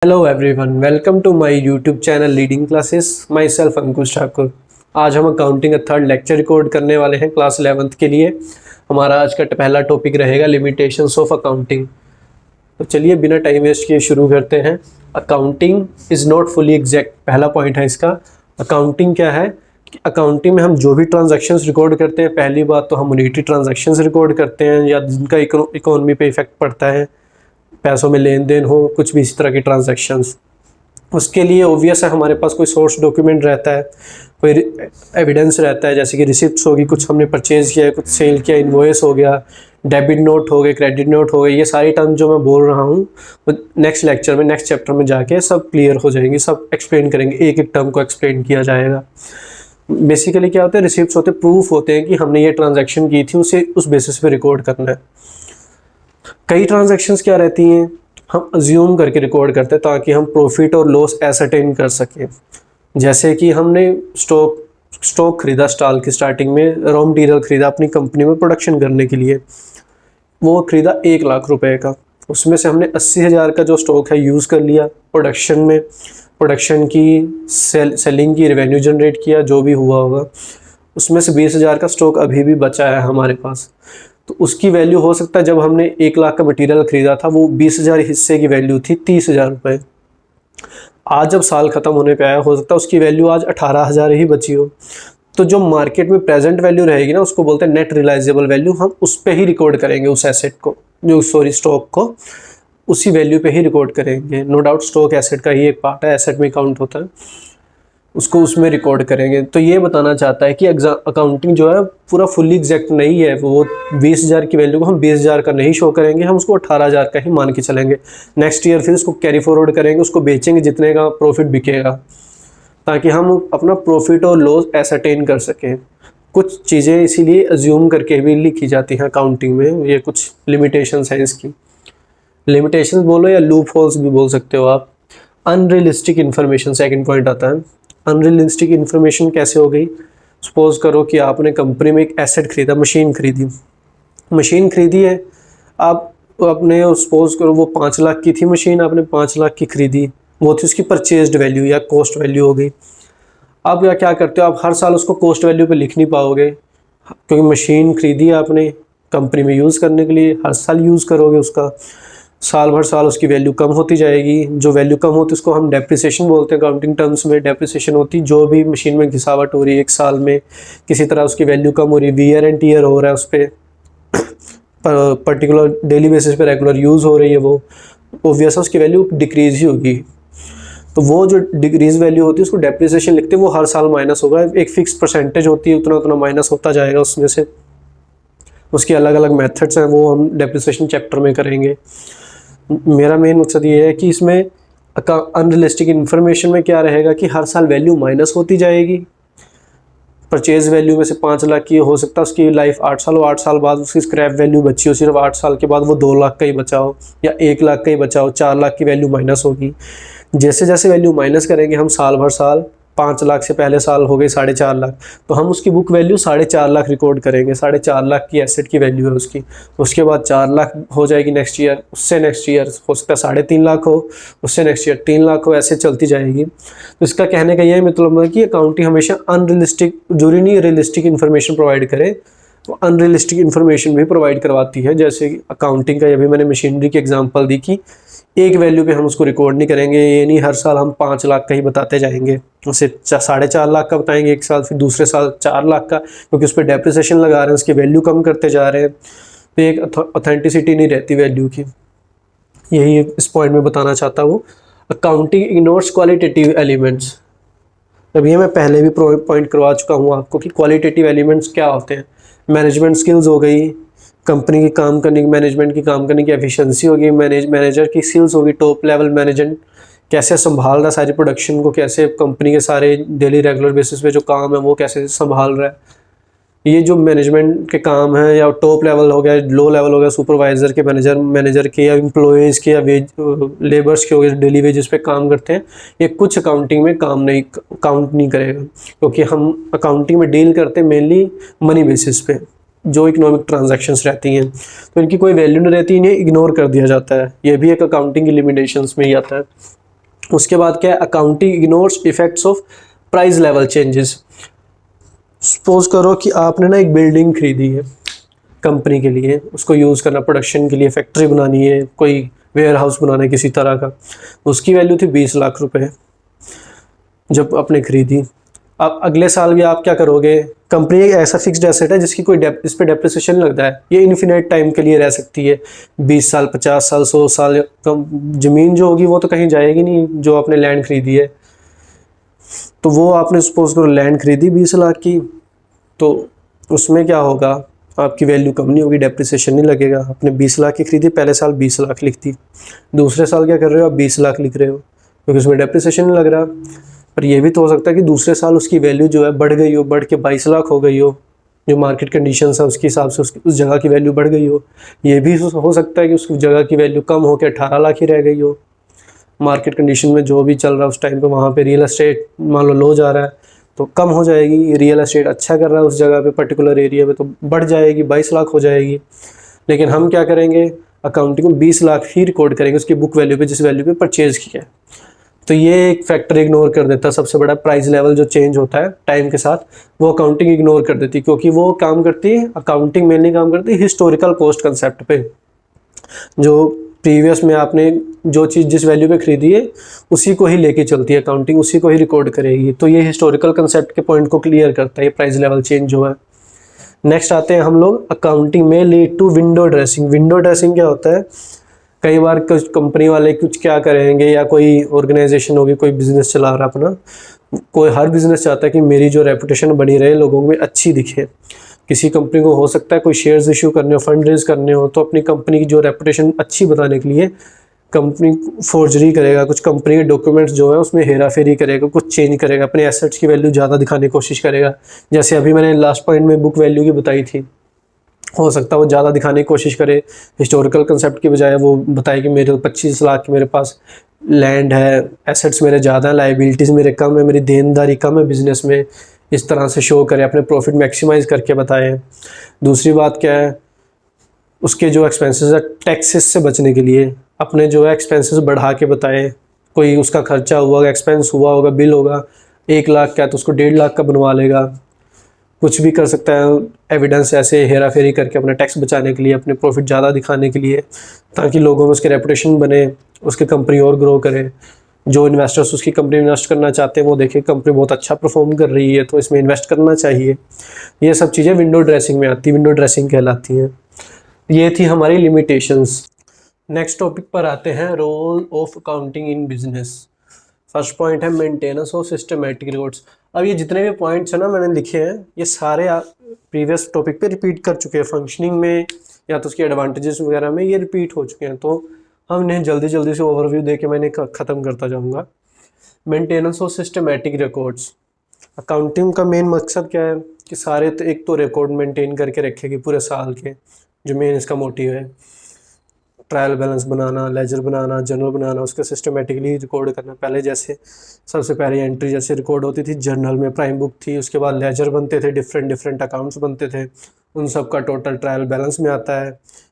Hello everyone, welcome to my YouTube channel leading classes. Myself Ankush Thakur. आज हम accounting का third lecture record करने वाले हैं क्लास 11th के लिए। हमारा आज का पहला टॉपिक रहेगा लिमिटेशंस ऑफ अकाउंटिंग। तो चलिए बिना टाइम वेस्ट किए शुरू करते हैं। Accounting is not fully exact, पहला पॉइंट है इसका। अकाउंटिंग क्या है कि अकाउंटिंग में हम जो भी ट्रांजैक्शंस रिकॉर्ड करते हैं, पहली बात तो हम मॉनेटरी ट्रांजैक्शंस रिकॉर्ड करते हैं या जिनका इकोनॉमी पे इफेक्ट पड़ता है, पैसों में लेन देन हो, कुछ भी इस तरह की ट्रांजैक्शंस। उसके लिए ओब्वियस है हमारे पास कोई सोर्स डॉक्यूमेंट रहता है, कोई एविडेंस रहता है, जैसे कि रिसिप्ट्स होगी, कुछ हमने परचेज किया है, कुछ सेल किया, इनवॉइस हो गया, डेबिट नोट हो गए, क्रेडिट नोट हो गए। ये सारी टर्म जो मैं बोल रहा हूँ नेक्स्ट लेक्चर में, नेक्स्ट चैप्टर में जाके सब क्लियर हो जाएंगी, सब एक्सप्लेन करेंगे, एक एक टर्म को एक्सप्लेन किया जाएगा। बेसिकली क्या होता है, रिसिप्ट्स होते हैं, प्रूफ होते हैं कि हमने ये ट्रांजेक्शन की थी, उसे उस बेसिस पे रिकॉर्ड करना है। कई ट्रांजैक्शंस क्या रहती हैं, हम अज्यूम करके रिकॉर्ड करते हैं ताकि हम प्रॉफिट और लॉस एसरटेन कर सकें। जैसे कि हमने स्टॉक खरीदा, स्टॉल की स्टार्टिंग में रॉ मटेरियल खरीदा अपनी कंपनी में प्रोडक्शन करने के लिए। वो खरीदा 1 लाख रुपए का, उसमें से हमने 80,000 का जो स्टॉक है यूज़ कर लिया प्रोडक्शन में, प्रोडक्शन की सेलिंग की, रेवेन्यू जनरेट किया, जो भी हुआ होगा। उसमें से 20,000 का स्टॉक अभी भी बचा है हमारे पास। तो उसकी वैल्यू हो सकता है जब हमने 1 लाख का मटेरियल खरीदा था, वो 20,000 हिस्से की वैल्यू थी 30,000 रुपये। आज जब साल ख़त्म होने पे आया, हो सकता है उसकी वैल्यू आज 18,000 ही बची हो। तो जो मार्केट में प्रेजेंट वैल्यू रहेगी ना, उसको बोलते हैं नेट रियलाइजेबल वैल्यू। हम उस पर ही रिकॉर्ड करेंगे उस एसेट को, स्टॉक को उसी वैल्यू पे ही रिकॉर्ड करेंगे। नो डाउट स्टॉक एसेट का ही एक पार्ट है, एसेट में काउंट होता है, उसको उसमें रिकॉर्ड करेंगे। तो ये बताना चाहता है कि अकाउंटिंग जो है पूरा फुल्ली एग्जैक्ट नहीं है। वो 20,000 की वैल्यू को हम 20,000 का नहीं शो करेंगे, हम उसको 18,000 का ही मान के चलेंगे। नेक्स्ट ईयर फिर उसको कैरी फॉरवर्ड करेंगे, उसको बेचेंगे जितने का प्रॉफिट बिकेगा, ताकि हम अपना प्रॉफिट और लॉस एसरटेन कर सकें। कुछ चीज़ें इसीलिए अज्यूम करके भी लिखी जाती हैं अकाउंटिंग में। ये कुछ लिमिटेशंस हैं इसकी। लिमिटेशंस बोलो या लूप होल्स भी बोल सकते हो आप। अनरियलिस्टिक इन्फॉर्मेशन सेकंड पॉइंट आता है। अनरियलिस्टिक इन्फॉर्मेशन कैसे हो गई? सपोज करो कि आपने कंपनी में एक एसेट खरीदा, मशीन खरीदी है आप, आपने सपोज करो वो 5 लाख की थी मशीन, आपने 5 लाख की खरीदी, वो थी उसकी परचेज्ड वैल्यू या कॉस्ट वैल्यू हो गई। अब क्या करते हो, आप हर साल उसको कॉस्ट वैल्यू पे लिख नहीं पाओगे, क्योंकि मशीन खरीदी है आपने कंपनी में यूज़ करने के लिए, हर साल यूज़ करोगे उसका, साल भर साल उसकी वैल्यू कम होती जाएगी। जो वैल्यू कम होती है उसको हम डेप्रिसिएशन बोलते हैं अकाउंटिंग टर्म्स में। डेप्रिसिएशन होती जो भी मशीन में घिसावट हो रही है, एक साल में किसी तरह उसकी वैल्यू कम हो रही है, वियर एंड टीयर हो रहा है उस पर, पर्टिकुलर डेली बेसिस पे रेगुलर यूज़ हो रही है, वो ऑब्वियस है उसकी वैल्यू डिक्रीज ही होगी। तो वो जो डिक्रीज वैल्यू होती है उसको डेप्रिसिएशन लिखते हैं, वो हर साल माइनस होगा, एक फिक्स परसेंटेज होती है, उतना उतना माइनस होता जाएगा उसमें से। उसके अलग अलग मेथड्स हैं, वो हम डेप्रिसिएशन चैप्टर में करेंगे। मेरा मेन मकसद ये है कि इसमें अनरियलिस्टिक इन्फॉर्मेशन में क्या रहेगा कि हर साल वैल्यू माइनस होती जाएगी। परचेज वैल्यू में से 5 लाख की हो सकता है उसकी लाइफ 8 साल हो, 8 साल बाद उसकी स्क्रैप वैल्यू बची हो, सिर्फ 8 साल के बाद वो 2 लाख का ही बचा हो या 1 लाख का ही बचा हो, 4 लाख की वैल्यू माइनस होगी। जैसे जैसे वैल्यू माइनस करेंगे हम साल भर साल, 5 लाख से पहले साल हो गए 4.5 लाख, तो हम उसकी बुक वैल्यू 4.5 लाख रिकॉर्ड करेंगे। 4.5 लाख की एसेट की वैल्यू है उसकी। उसके बाद 4 लाख हो जाएगी नेक्स्ट ईयर, उससे नेक्स्ट ईयर हो सकता है 3.5 लाख हो, उससे नेक्स्ट ईयर 3 लाख हो, ऐसे चलती जाएगी। तो इसका कहने का यही मतलब है कि अकाउंटिंग हमेशा अनरियलिस्टिक, जरूरी नहीं रियलिस्टिक इन्फॉर्मेशन प्रोवाइड करे, तो अनरियलिस्टिक इन्फॉर्मेशन भी प्रोवाइड करवाती है। जैसे अकाउंटिंग का अभी मैंने मशीनरी की एग्जांपल दी कि एक वैल्यू पे हम उसको रिकॉर्ड नहीं करेंगे, ये नहीं हर साल हम 5 लाख का ही बताते जाएंगे, उसे 4.5 लाख का बताएंगे एक साल, फिर दूसरे साल 4 लाख का, क्योंकि उस पर डेप्रिसिएशन लगा रहे हैं, उसकी वैल्यू कम करते जा रहे हैं, तो एक ऑथेंटिसिटी नहीं रहती वैल्यू की। यही इस पॉइंट में बताना चाहता हूँ। Accounting ignores qualitative elements. अभी मैं पहले भी पॉइंट करवा चुका हूँ आपको कि क्वालिटेटिव एलिमेंट्स क्या होते हैं। मैनेजमेंट स्किल्स हो गई, कंपनी की काम करने की, मैनेजमेंट की काम करने की एफिशिएंसी होगी, मैनेजर की स्किल्स होगी, टॉप लेवल मैनेजमेंट कैसे संभाल रहा है सारी प्रोडक्शन को, कैसे कंपनी के सारे डेली रेगुलर बेसिस पे जो काम है वो कैसे संभाल रहा है। ये जो मैनेजमेंट के काम है, या टॉप लेवल हो गया, लो लेवल हो गया, सुपरवाइजर के, मैनेजर के, या एम्प्लॉयज़ के, या लेबर्स के हो गए डेली वेजेस पे काम करते हैं, ये कुछ अकाउंटिंग में काउंट नहीं करेगा, क्योंकि हम अकाउंटिंग में डील करते हैं मेनली मनी बेसिस पे, जो इकोनॉमिक ट्रांजैक्शंस रहती हैं, तो इनकी कोई वैल्यू नहीं रहती, इन्हें इग्नोर कर दिया जाता है। ये भी एक अकाउंटिंग की लिमिटेशंस में ही आता है। उसके बाद क्या है, accounting ignores effects of price level changes. Suppose करो कि आपने ना एक बिल्डिंग खरीदी है कंपनी के लिए, उसको यूज़ करना प्रोडक्शन के लिए, फैक्ट्री बनानी है, कोई वेयर हाउस बनाना है किसी तरह का, उसकी वैल्यू थी 20 लाख रुपए जब आपने खरीदी। अब अगले साल भी आप क्या करोगे, कंपनी एक ऐसा फिक्स्ड एसेट है जिसकी कोई इस पर डेप्रिसिएशन लगता है, ये इन्फिनिट टाइम के लिए रह सकती है, 20 साल, 50 साल, 100 साल। ज़मीन जो होगी वो तो कहीं जाएगी नहीं, जो आपने लैंड खरीदी है। तो वो आपने सपोज करो लैंड खरीदी 20 लाख की, तो उसमें क्या होगा, आपकी वैल्यू कम नहीं होगी, डेप्रिसिएशन नहीं लगेगा। आपने 20 लाख की खरीदी, पहले साल 20 लाख लिखती, दूसरे साल क्या कर रहे हो, आप 20 लाख लिख रहे हो क्योंकि उसमें डेप्रिसिएशन नहीं लग रहा। पर ये भी तो हो सकता है कि दूसरे साल उसकी वैल्यू जो है बढ़ गई हो, बढ़ के 22 लाख हो गई हो, जो मार्केट कंडीशन है उसके हिसाब से उस जगह की वैल्यू बढ़ गई हो। ये भी हो सकता है कि उस जगह की वैल्यू कम हो के 18 लाख ही रह गई हो। मार्केट कंडीशन में जो भी चल रहा है उस टाइम पे वहाँ पे रियल एस्टेट मान लो जा रहा है तो कम हो जाएगी, रियल एस्टेट अच्छा कर रहा है उस जगह पे पर्टिकुलर एरिया पे तो बढ़ जाएगी, 22 लाख हो जाएगी। लेकिन हम क्या करेंगे, अकाउंटिंग में 20 लाख ही रिकॉर्ड करेंगे उसकी बुक वैल्यू पे, जिस वैल्यू पे परचेज किया है। तो ये एक फैक्टर इग्नोर कर देता है, सबसे बड़ा प्राइस लेवल जो चेंज होता है टाइम के साथ, वो अकाउंटिंग इग्नोर कर देती है, क्योंकि वो काम करती है, अकाउंटिंग मेनली काम करती है हिस्टोरिकल कॉस्ट कंसेप्ट पे। जो प्रीवियस में आपने जो चीज़ जिस वैल्यू पे खरीदी है उसी को ही लेके चलती है अकाउंटिंग, उसी को ही रिकॉर्ड करेगी। तो ये हिस्टोरिकल कंसेप्ट के पॉइंट को क्लियर करता है ये प्राइस लेवल चेंज जो है। नेक्स्ट आते हैं हम लोग, अकाउंटिंग में lead to window dressing. Window dressing क्या होता है, कई बार कुछ कंपनी वाले कुछ क्या करेंगे, या कोई ऑर्गेनाइजेशन होगी, कोई बिजनेस चला रहा अपना, कोई हर बिजनेस चाहता है कि मेरी जो रेपुटेशन बनी रहे, लोगों में अच्छी दिखे। किसी कंपनी को हो सकता है कोई शेयर्स इशू करने हो, फंड रेज करने हो, तो अपनी कंपनी की जो रेपुटेशन अच्छी बताने के लिए कंपनी फोर्जरी करेगा, कुछ कंपनी के डॉक्यूमेंट्स जो है उसमें हेरा फेरी करेगा, कुछ चेंज करेगा, अपने एसेट्स की वैल्यू ज़्यादा दिखाने की कोशिश करेगा। जैसे अभी मैंने लास्ट पॉइंट में बुक वैल्यू की बताई थी, हो सकता है वो ज़्यादा दिखाने की कोशिश करे, हिस्टोरिकल कंसेप्ट की बजाय वो बताए कि मेरे 25 लाख की मेरे पास लैंड है, एसेट्स मेरे ज़्यादा, लाइबिलिटीज़ मेरे कम है, मेरी देनदारी कम है बिजनेस में, इस तरह से शो करे, अपने प्रॉफिट मैक्सिमाइज करके बताए। दूसरी बात क्या है, उसके जो एक्सपेंसेस है टैक्सेस से बचने के लिए अपने जो है एक्सपेंसेस बढ़ा के बताए। कोई उसका खर्चा हुआ, एक्सपेंस हुआ होगा, बिल होगा 1 लाख का, तो उसको 1.5 लाख का बनवा लेगा। कुछ भी कर सकता है एविडेंस ऐसे हेरा फेरी करके अपना टैक्स बचाने के लिए, अपने प्रॉफिट ज़्यादा दिखाने के लिए, ताकि लोगों में उसकी रेपुटेशन बने, उसकी कंपनी और ग्रो करे। जो इन्वेस्टर्स उसकी कंपनी में इन्वेस्ट करना चाहते हैं वो देखें कंपनी बहुत अच्छा परफॉर्म कर रही है तो इसमें इन्वेस्ट करना चाहिए। ये सब चीज़ें विंडो ड्रेसिंग में आती, विंडो ड्रेसिंग कहलाती हैं। ये थी हमारी लिमिटेशंस। नेक्स्ट टॉपिक पर आते हैं, role of accounting in business. First point है मेंटेनेंस ऑफ सिस्टमेटिक रिकॉर्ड्स। अब ये जितने भी पॉइंट्स हैं ना मैंने लिखे हैं, ये सारे प्रीवियस टॉपिक पे रिपीट कर चुके हैं, फंक्शनिंग में या तो उसके एडवांटेजेस वगैरह में ये रिपीट हो चुके हैं, तो हम इन्हें जल्दी जल्दी से ओवरव्यू दे के मैंने ख़त्म करता जाऊँगा। Maintenance of systematic records, accounting का मेन मकसद क्या है कि सारे एक तो रिकॉर्ड मेंटेन करके रखेगी पूरे साल के, जो मेन इसका मोटिव है। ट्रायल बैलेंस बनाना, लेजर बनाना, जर्नल बनाना, उसका सिस्टमेटिकली रिकॉर्ड करना। पहले जैसे सबसे पहले एंट्री जैसे रिकॉर्ड होती थी जर्नल में, प्राइम बुक थी, उसके बाद लेजर बनते थे, डिफरेंट अकाउंट्स बनते थे, उन सब का टोटल ट्रायल बैलेंस में आता है।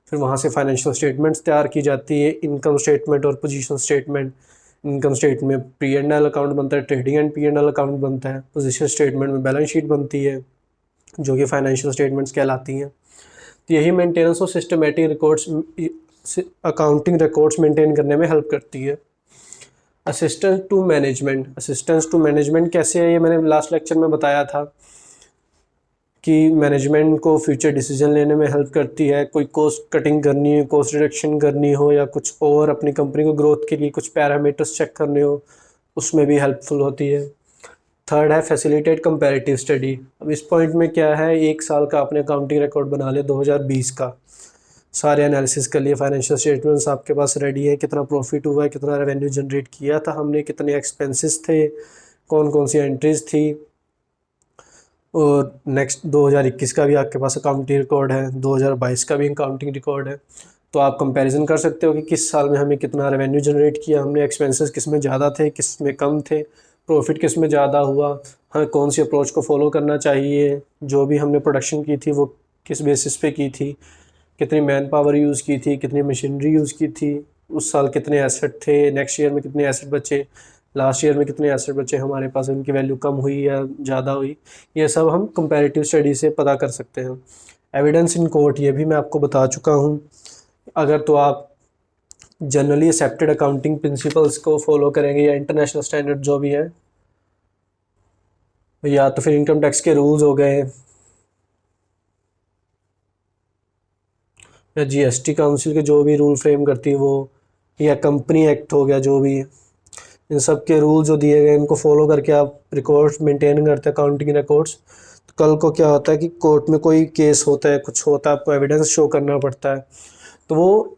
फिर वहाँ से फाइनेंशियल स्टेटमेंट्स तैयार की जाती है, इनकम स्टेटमेंट और पोजीशन स्टेटमेंट। इनकम स्टेटमेंट में P&L अकाउंट बनता है, ट्रेडिंग एंड P&L अकाउंट बनता है, पोजीशन स्टेटमेंट में बैलेंस शीट बनती है जो कि फाइनेंशियल स्टेटमेंट्स कहलाती हैं। तो यही maintenance of systematic records accounting records maintain करने में हेल्प करती है। Assistance to management, assistance to management कैसे है ये मैंने लास्ट लेक्चर में बताया था कि मैनेजमेंट को फ्यूचर डिसीजन लेने में हेल्प करती है। कोई कॉस्ट कटिंग करनी हो, कॉस्ट रिडक्शन करनी हो, या कुछ और अपनी कंपनी को ग्रोथ के लिए कुछ पैरामीटर्स चेक करने हो, उसमें भी हेल्पफुल होती है। थर्ड है फैसिलिटेट कंपैरेटिव स्टडी। अब इस पॉइंट में क्या है, 1 साल का आपने अकाउंटिंग रिकॉर्ड बना लिया 2020 का, सारे एनालिसिस कर लिए, फाइनेंशियल स्टेटमेंट्स आपके पास रेडी है, कितना प्रॉफिट हुआ है, कितना रेवेन्यू जनरेट किया था हमने, कितने एक्सपेंसेस थे, कौन कौन सी एंट्रीज थी, और नेक्स्ट 2021 का भी आपके पास अकाउंटिंग रिकॉर्ड है, 2022 का भी अकाउंटिंग रिकॉर्ड है। तो आप कंपैरिजन कर सकते हो कि किस साल में हमें कितना रेवेन्यू जनरेट किया हमने, एक्सपेंसेस किस में ज़्यादा थे, किस में कम थे, प्रॉफिट किस में ज़्यादा हुआ, हमें कौन सी अप्रोच को फॉलो करना चाहिए, जो भी हमने प्रोडक्शन की थी वो किस बेसिस पे की थी, कितनी मैन पावर यूज़ की थी, कितनी मशीनरी यूज़ की थी, उस साल कितने एसेट थे, नेक्स्ट ईयर में कितने एसेट बचे, लास्ट ईयर में कितने एसेट बचे हमारे पास, उनकी वैल्यू कम हुई या ज़्यादा हुई, ये सब हम कंपैरेटिव स्टडी से पता कर सकते हैं। एविडेंस इन कोर्ट, ये भी मैं आपको बता चुका हूँ। अगर तो आप जनरली एक्सेप्टेड अकाउंटिंग प्रिंसिपल्स को फॉलो करेंगे या इंटरनेशनल स्टैंडर्ड जो भी है, या तो फिर इनकम टैक्स के रूल्स हो गए, या जीएसटी काउंसिल के जो भी रूल फ्रेम करती है वो, या कंपनी एक्ट हो गया जो भी है, इन सब के रूल जो दिए गए इनको फॉलो करके आप रिकॉर्ड्स मेंटेन करते हैं, अकाउंटिंग रिकॉर्ड्स। तो कल को क्या होता है कि कोर्ट में कोई केस होता है, कुछ होता है, आपको एविडेंस शो करना पड़ता है, तो वो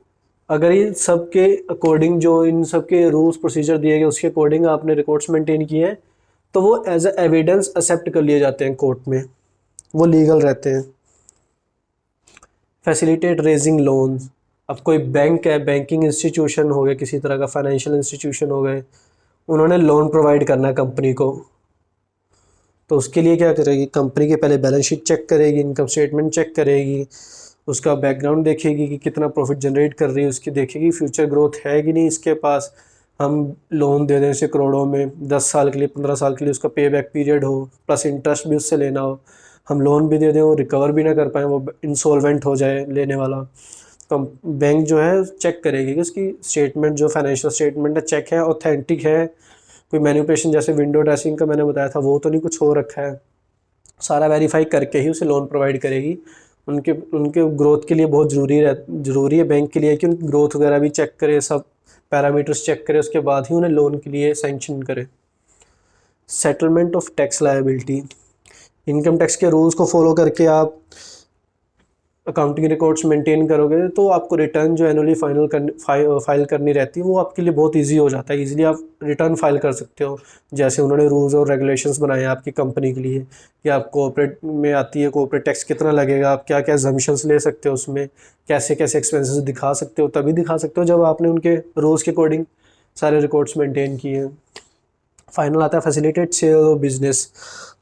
अगर ये सब के अकॉर्डिंग, जो इन सब के रूल्स प्रोसीजर दिए गए उसके अकॉर्डिंग आपने रिकॉर्ड्स मेंटेन किए हैं, तो वो एज अ एविडेंस एक्सेप्ट कर लिए जाते हैं कोर्ट में, वो लीगल रहते हैं। फैसिलिटेट रेजिंग लोन, अब कोई बैंक है, बैंकिंग इंस्टीट्यूशन हो गया, किसी तरह का फाइनेंशियल इंस्टीट्यूशन हो गए, उन्होंने लोन प्रोवाइड करना है कंपनी को, तो उसके लिए क्या करेगी कंपनी के पहले बैलेंस शीट चेक करेगी, इनकम स्टेटमेंट चेक करेगी, उसका बैकग्राउंड देखेगी कि कितना प्रॉफिट जनरेट कर रही है, उसकी देखेगी फ्यूचर ग्रोथ है कि नहीं इसके पास। हम लोन दे दें इसे करोड़ों में, 10 साल के लिए, 15 साल के लिए, उसका पे बैक पीरियड हो, प्लस इंटरेस्ट भी उससे लेना हो, हम लोन भी दे दें, वो रिकवर भी ना कर पाए, वो इंसॉल्वेंट हो जाए लेने वाला, तो बैंक जो है चेक करेगी कि उसकी स्टेटमेंट, जो फाइनेंशियल स्टेटमेंट है, चेक है, ऑथेंटिक है, कोई मैनिपुलेशन जैसे विंडो ड्रेसिंग का मैंने बताया था वो तो नहीं कुछ हो रखा है, सारा वेरीफाई करके ही उसे लोन प्रोवाइड करेगी। उनके उनके ग्रोथ के लिए बहुत ज़रूरी है बैंक के लिए कि उनकी ग्रोथ वगैरह भी चेक करे, सब पैरामीटर्स चेक करे, उसके बाद ही उन्हें लोन के लिए सैंक्शन करे। Settlement of tax liability, income tax के रूल्स को फॉलो करके आप अकाउंटिंग रिकॉर्ड्स मेंटेन करोगे तो आपको रिटर्न जो एनुअली फाइल करनी रहती है वो आपके लिए बहुत इजी हो जाता है, इजीली आप रिटर्न फाइल कर सकते हो। जैसे उन्होंने रूल्स और रेगुलेशंस बनाए हैं आपकी कंपनी के लिए कि आप कॉर्पोरेट में आती है, कॉर्पोरेट टैक्स कितना लगेगा, आप क्या क्या एग्जम्पशंस ले सकते हो, उसमें कैसे कैसे एक्सपेंसेस दिखा सकते हो, तभी दिखा सकते हो जब आपने उनके रूल्स के अकॉर्डिंग सारे रिकॉर्ड्स मेंटेन किए हैं। फाइनल आता है फैसिलिटेट सेल ऑफ बिजनेस,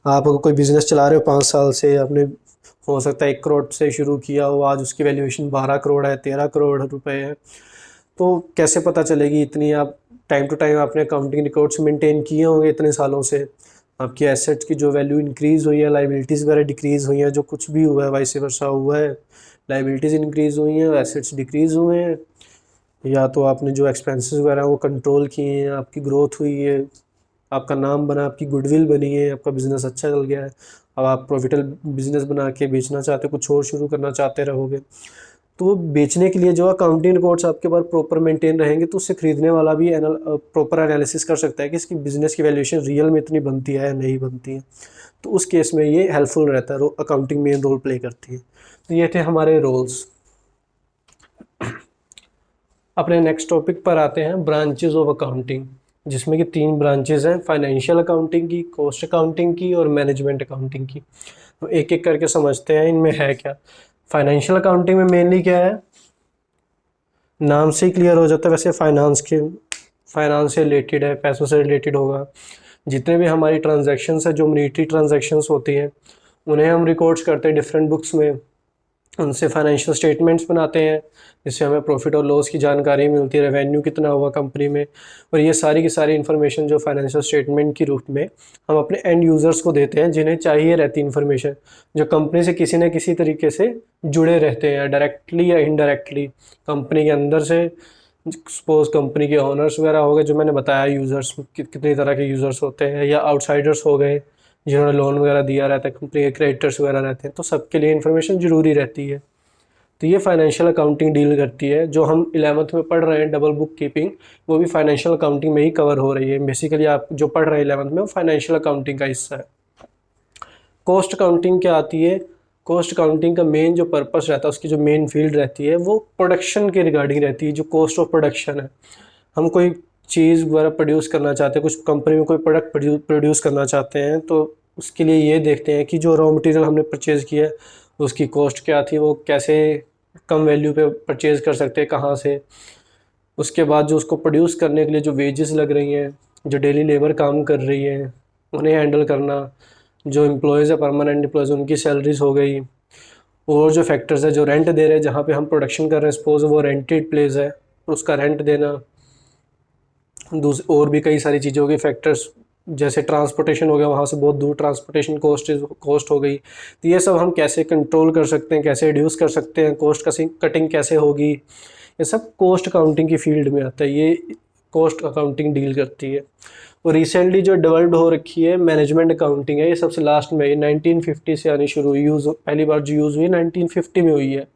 आप अगर कोई बिजनेस चला रहे हो 5 साल से, आपने हो सकता है 1 करोड़ से शुरू किया हो, आज उसकी वैल्यूएशन 12 करोड़ है, 13 करोड़ रुपए है, तो कैसे पता चलेगी इतनी? आप टाइम टू टाइम आपने अकाउंटिंग रिकॉर्ड्स मेंटेन किए होंगे इतने सालों से, आपकी एसेट्स की जो वैल्यू इंक्रीज़ हुई है, लाइबिलिटीज़ वगैरह डिक्रीज़ हुई हैं, जो कुछ भी हुआ है वाइस वर्सा हुआ है, लाइबिलिटीज़ इंक्रीज़ हुई हैं, एसेट्स डिक्रीज़ हुए हैं, या तो आपने जो एक्सपेंसेस वगैरह वो कंट्रोल किए हैं, आपकी ग्रोथ हुई है, आपका नाम बना, आपकी गुडविल बनी है, आपका बिज़नेस अच्छा चल गया है, अब आप प्रॉफिटेबल बिज़नेस बना के बेचना चाहते हो, कुछ और शुरू करना चाहते रहोगे, तो वो बेचने के लिए जो अकाउंटिंग रिकॉर्ड्स आपके पास प्रॉपर मेंटेन रहेंगे तो उससे खरीदने वाला भी प्रॉपर एनालिसिस कर सकता है कि इसकी बिज़नेस की वैल्यूएशन रियल में इतनी बनती है या नहीं बनती है, तो उस केस में ये हेल्पफुल रहता है, अकाउंटिंग मेन रोल प्ले करती है। तो ये थे हमारे रोल्स। अपने नेक्स्ट टॉपिक पर आते हैं, ब्रांचेज ऑफ अकाउंटिंग, जिसमें कि 3 ब्रांचेज हैं, फाइनेंशियल अकाउंटिंग की, कॉस्ट अकाउंटिंग की और मैनेजमेंट अकाउंटिंग की। तो एक एक करके समझते हैं इनमें है क्या। फाइनेंशियल अकाउंटिंग में मेनली क्या है, नाम से ही क्लियर हो जाता है, वैसे फाइनेंस से रिलेटेड है, पैसों से रिलेटेड होगा। जितने भी हमारी ट्रांजैक्शंस है, जो मॉनेटरी ट्रांजैक्शंस होती हैं, उन्हें हम रिकॉर्ड्स करते हैं डिफरेंट बुक्स में, उनसे फाइनेंशियल स्टेटमेंट्स बनाते हैं जिससे हमें प्रॉफिट और लॉस की जानकारी मिलती है, रेवेन्यू कितना हुआ कंपनी में, और ये सारी की सारी इन्फॉर्मेशन जो फाइनेंशियल स्टेटमेंट की रूप में हम अपने एंड यूज़र्स को देते हैं, जिन्हें चाहिए रहती इन्फॉर्मेशन, जो कंपनी से किसी न किसी तरीके से जुड़े रहते हैं, डायरेक्टली या इनडायरेक्टली कंपनी के अंदर से। सपोज कंपनी के ओनर्स वगैरह हो गए, जो मैंने बताया यूज़र्स कितनी तरह के यूज़र्स होते हैं, या आउटसाइडर्स हो गए जिन्होंने लोन वगैरह दिया रहता है, कंपनी के क्रेडिटर्स वगैरह रहते हैं, तो सबके लिए इन्फॉर्मेशन ज़रूरी रहती है। तो ये फाइनेंशियल अकाउंटिंग डील करती है। जो हम 11th में पढ़ रहे हैं डबल बुक कीपिंग, वो भी फाइनेंशियल अकाउंटिंग में ही कवर हो रही है। बेसिकली आप जो पढ़ रहे हैं 11th में वो फाइनेंशियल अकाउंटिंग का हिस्सा है। कॉस्ट अकाउंटिंग क्या आती है, कॉस्ट अकाउंटिंग का मेन जो पर्पस रहता है, उसकी जो मेन फील्ड रहती है वो प्रोडक्शन के रिगार्डिंग रहती है, जो कॉस्ट ऑफ प्रोडक्शन है। हम कोई चीज़ वगैरह प्रोड्यूस करना चाहते हैं, कुछ कंपनी में कोई प्रोडक्ट प्रोड्यूस करना चाहते हैं, तो उसके लिए ये देखते हैं कि जो रॉ मटेरियल हमने परचेज़ किया है उसकी कॉस्ट क्या थी, वो कैसे कम वैल्यू पे परचेज़ कर सकते हैं, कहाँ से। उसके बाद जो उसको प्रोड्यूस करने के लिए जो वेजेस लग रही हैं, जो डेली लेबर काम कर रही है, उन्हें हैंडल करना, जो एम्प्लॉयज़ है परमानेंट एम्प्लॉयज़, उनकी सैलरीज हो गई, और जो फैक्टर्स है, जो रेंट दे रहे हैं, जहाँ पे हम प्रोडक्शन कर रहे हैं, सपोज वो रेंटेड प्लेस है, उसका रेंट देना, और भी कई सारी चीज़ें हो गई, फैक्टर्स जैसे ट्रांसपोर्टेशन हो गया, वहाँ से बहुत दूर ट्रांसपोर्टेशन कॉस्ट हो गई। तो ये सब हम कैसे कंट्रोल कर सकते हैं, कैसे रिड्यूस कर सकते हैं, कॉस्ट कटिंग कैसे होगी, ये सब कॉस्ट अकाउंटिंग की फील्ड में आता है। ये कॉस्ट अकाउंटिंग डील करती है। और रिसेंटली जो डेवलप्ड हो रखी है मैनेजमेंट अकाउंटिंग है, ये सबसे लास्ट में 1950 से आनी शुरू हुई, पहली बार जो यूज़ हुई 1950 में हुई है।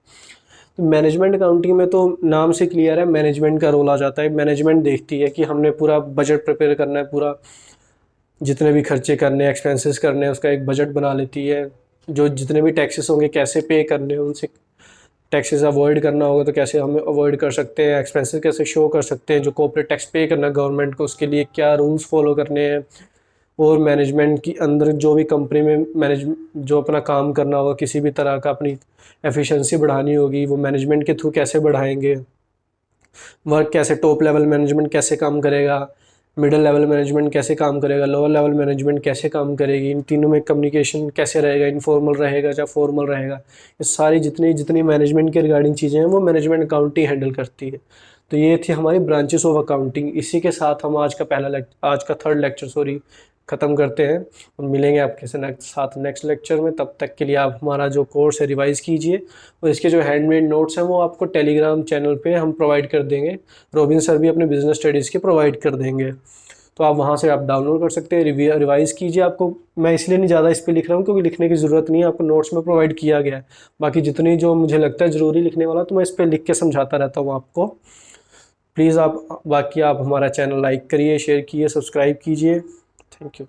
तो मैनेजमेंट अकाउंटिंग में तो नाम से क्लियर है, मैनेजमेंट का रोल आ जाता है। मैनेजमेंट देखती है कि हमने पूरा बजट प्रिपेयर करना है, पूरा जितने भी खर्चे करने हैं, एक्सपेंसेस करने हैं, उसका एक बजट बना लेती है। जो जितने भी टैक्सेस होंगे कैसे पे करने हैं, उनसे टैक्सेस अवॉइड करना होगा तो कैसे हम अवॉइड कर सकते हैं, एक्सपेंसेस कैसे शो कर सकते हैं, जो कॉर्पोरेट टैक्स पे करना है गवर्नमेंट को उसके लिए क्या रूल्स फॉलो करने हैं। और मैनेजमेंट की अंदर जो भी कंपनी में जो अपना काम करना होगा, किसी भी तरह का अपनी एफिशिएंसी बढ़ानी होगी, वो मैनेजमेंट के थ्रू कैसे बढ़ाएंगे। वर्क कैसे, टॉप लेवल मैनेजमेंट कैसे काम करेगा, मिडिल लेवल मैनेजमेंट कैसे काम करेगा, लोअर लेवल मैनेजमेंट कैसे काम करेगी, इन तीनों में कम्युनिकेशन कैसे रहेगा, इनफॉर्मल रहेगा या फॉर्मल रहेगा। ये सारी जितनी जितनी मैनेजमेंट के रिगार्डिंग चीज़ें हैं वो मैनेजमेंट अकाउंटिंग हैंडल करती है। तो ये थी हमारी ब्रांचेस ऑफ अकाउंटिंग। इसी के साथ हम आज का थर्ड लेक्चर ख़त्म करते हैं और मिलेंगे आपके साथ नेक्स्ट लेक्चर में। तब तक के लिए आप हमारा जो कोर्स है रिवाइज़ कीजिए, और इसके जो हैंडमेड नोट्स हैं वो आपको टेलीग्राम चैनल पे हम प्रोवाइड कर देंगे। रोबिन सर भी अपने बिजनेस स्टडीज़ के प्रोवाइड कर देंगे, तो आप वहाँ से आप डाउनलोड कर सकते हैं, रिवाइज़ कीजिए। आपको मैं इसलिए नहीं ज़्यादा इस पर लिख रहा हूँ क्योंकि लिखने की ज़रूरत नहीं है, आपको नोट्स में प्रोवाइड किया गया है। बाकी जितनी जो मुझे लगता है ज़रूरी लिखने वाला तो मैं इस पर लिख के समझाता रहता हूँ आपको। प्लीज़ आप हमारा चैनल लाइक करिए, शेयर कीजिए, सब्सक्राइब कीजिए। Thank you.